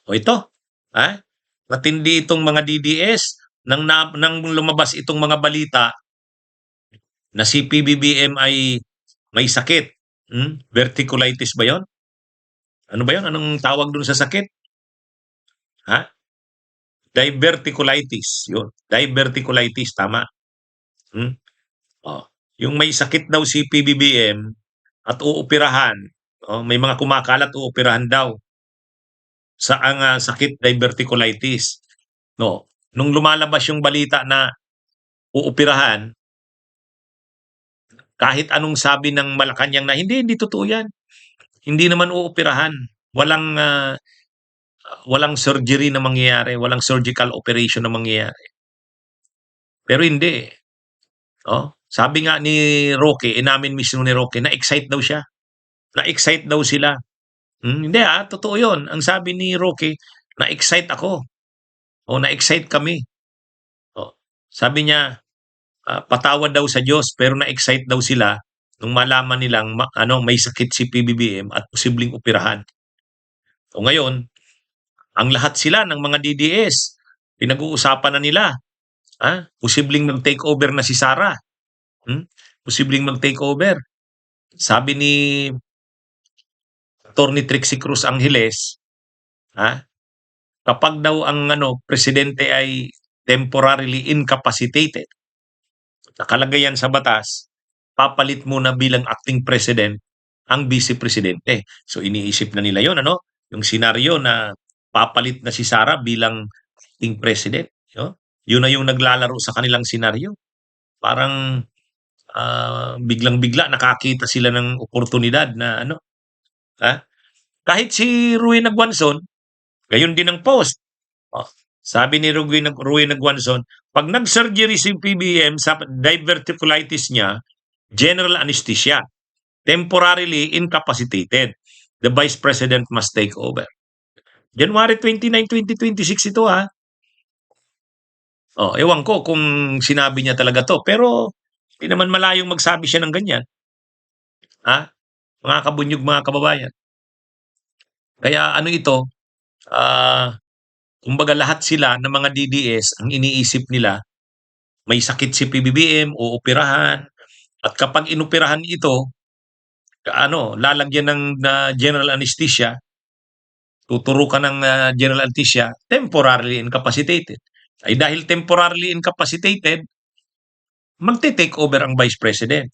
O ito, ah, matindi itong mga DDS nang lumabas itong mga balita na si PBBM ay may sakit. Verticulitis ba 'yon? Ano ba 'yon? Anong tawag dun sa sakit? Ha? Diverticulitis, 'yun. Diverticulitis, tama. Hmm, oh. Yung may sakit daw si PBBM at uoperahan, may mga kumakalat uoperahan daw sa ang, sakit diverticulitis, no. Nung lumalabas yung balita na uoperahan, kahit anong sabi ng Malacanang na, hindi totoo 'yan. Hindi naman uoperahan. Walang, walang surgery na mangyayari, walang surgical operation na mangyayari. Pero hindi, sabi nga ni Roque, inamin mismo ni Roque na-excite daw siya, na-excite daw sila. Hindi, totoo 'yun. Ang sabi ni Roque, "Na-excite ako o na-excite kami." Sabi niya, patawad daw sa Diyos pero na-excite daw sila nung malaman nilang may sakit si PBBM at posibleng operahan. O ngayon, ang lahat sila ng mga DDS, pinag-uusapan na nila, posibleng mag-takeover na si Sara. Posibleng mag-takeover. Sabi ni Attorney Trixie Cruz Angeles, kapag daw ang presidente ay temporarily incapacitated, nakalagay yan sa batas, papalit muna bilang acting president ang vice presidente. So iniisip na nila yon, yung senaryo na papalit na si Sara bilang acting president. Yun na yung naglalaro sa kanilang senaryo. Parang biglang-bigla nakakita sila ng oportunidad na kahit si Ruy Nagwanson, gayon din ang post. Sabi ni Ruy Nagwanson, pag nag-surgery si PBM sa diverticulitis niya, general anesthesia, temporarily incapacitated. The Vice President must take over. January 29, 2026 ito, ewan ko kung sinabi niya talaga to, pero hindi naman malayong magsabi siya ng ganyan. Mga kabunyog, mga kababayan. Kaya ito, kumbaga lahat sila ng mga DDS, ang iniisip nila, may sakit si PBBM, uoperahan, at kapag inoperahan ito, lalagyan ng general anesthesia, tuturukan ng general anesthesia, temporarily incapacitated. Ay dahil temporarily incapacitated, magte-take over ang Vice President.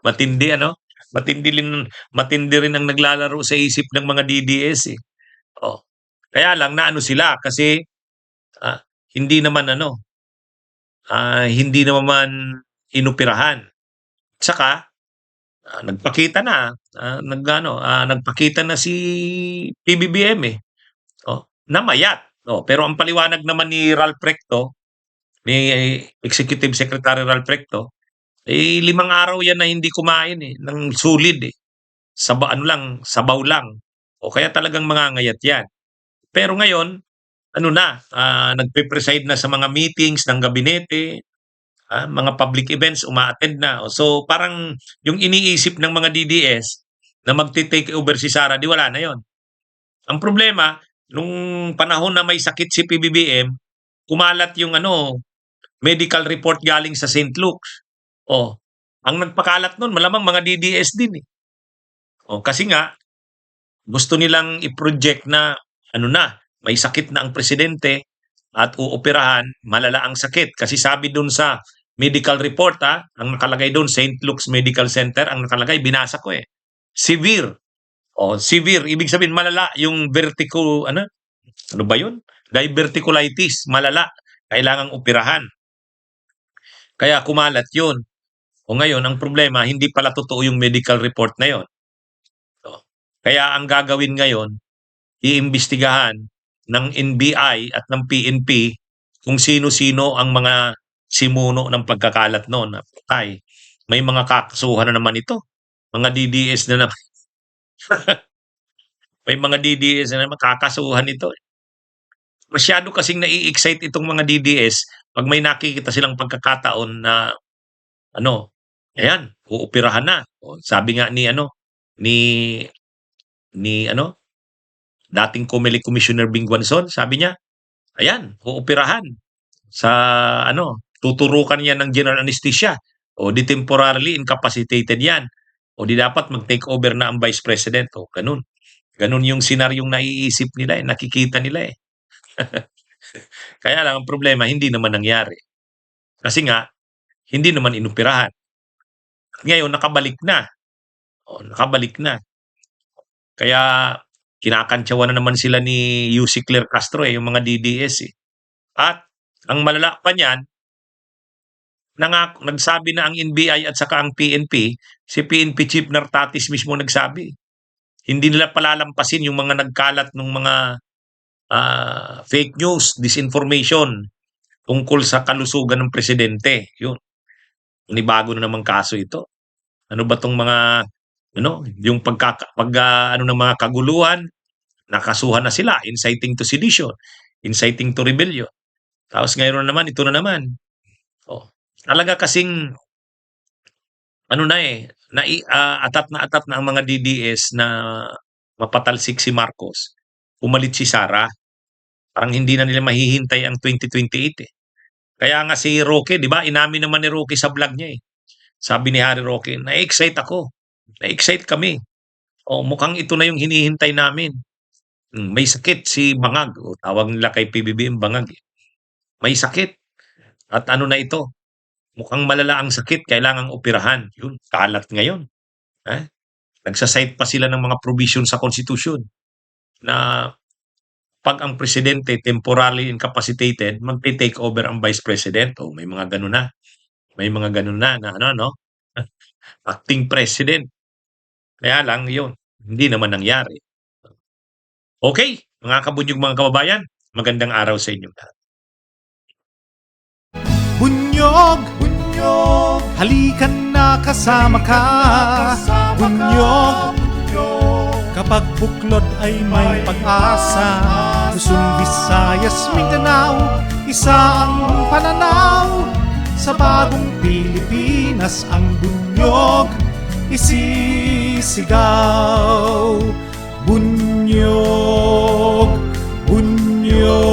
Matindi, matindi rin ang naglalaro sa isip ng mga DDS, eh. Kaya lang naano sila kasi hindi naman hindi naman inoperahan. Saka nagpakita na nagpakita na si PBBM, namayat. Pero ang paliwanag naman ni Ralph Recto, ni Executive Secretary Ralph Recto, 5 araw yan na hindi kumain ng sulid, sabaw lang. Kaya talagang mangangayat yan. Pero ngayon, nagpe-preside na sa mga meetings ng gabinete, mga public events, uma-attend na. So parang yung iniisip ng mga DDS na magte-take over si Sara, di wala na yon. Ang problema, nung panahon na may sakit si PBBM, kumalat yung medical report galing sa St. Luke's. Ang nagpakalat nun, malamang mga DDS din, eh. Kasi nga, gusto nilang i-project na may sakit na ang presidente at uoperahan, malala ang sakit. Kasi sabi dun sa medical report, ang nakalagay dun, St. Luke's Medical Center, ang nakalagay, binasa ko, severe. Severe, ibig sabihin malala yung ano ba yun? Diverticulitis, malala, kailangang operahan. Kaya kumalat yun. Ngayon, ang problema, hindi pala totoo yung medical report na yon. Kaya ang gagawin ngayon, iimbestigahan ng NBI at ng PNP kung sino-sino ang mga simuno ng pagkakalat noon. May mga kakasuhan na naman ito. Mga DDS na naman. May mga DDS na naman kakasuhan ito. Masyado kasing nai-excite itong mga DDS pag may nakikita silang pagkakataon na ayan, uoperahan na. Sabi nga ni dating COMELEC Commissioner Bing Guanzon, sabi niya, ayan, uoperahan sa tuturukan yan ng general anesthesia o di temporarily incapacitated yan o di dapat mag-take over na ang Vice President o ganun. Ganun yung senaryong naiisip nila nakikita nila Kaya lang ang problema hindi naman nangyari. Kasi nga, hindi naman inoperahan. Ngayon nakabalik na. Nakabalik na. Kaya kinakantsawan na naman sila ni UC Claire Castro yung mga DDS At ang malala pa niyan, nagsabi na ang NBI at saka ang PNP, si PNP Chief Nartatis mismo nagsabi. Hindi nila palalampasin yung mga nagkalat ng mga fake news, disinformation tungkol sa kalusugan ng presidente. Yun. Bago na namang kaso ito. Ano ba tong mga yung ng mga kaguluhan, nakasuhan na sila, inciting to sedition, inciting to rebellion. Tapos ngayon naman, ito na naman. Talaga kasing atat na ang mga DDS na mapatalsik si Marcos, umalit si Sara. Parang hindi na nila mahihintay ang 2028 Kaya nga si Roque, di ba? Inamin naman ni Roque sa vlog niya Sabi ni Harry Roque, na-excite ako. Na-excite kami. Mukhang ito na yung hinihintay namin. May sakit si Bangag. Tawag nila kay PBBM Bangag. May sakit. At na ito? Mukhang malala ang sakit. Kailangang operahan. Yun, kalat ngayon. Nagsasite pa sila ng mga provision sa konstitusyon na pag ang presidente temporarily incapacitated, magte-take over ang vice president. May mga ganun na. May mga ganun na acting president. Kaya lang yun, hindi naman nangyari. Okay, mga kabunyog mga kababayan, magandang araw sa inyo lahat. Bunyog, bunyog, halikan na kasama ka. Bunyog, kapag buklod ay may pag-asa. Luzon, Visayas, Mindanao, isa ang pananaw. Sa bagong Pilipinas ang bunyog isisigaw. Bunyog, bunyog.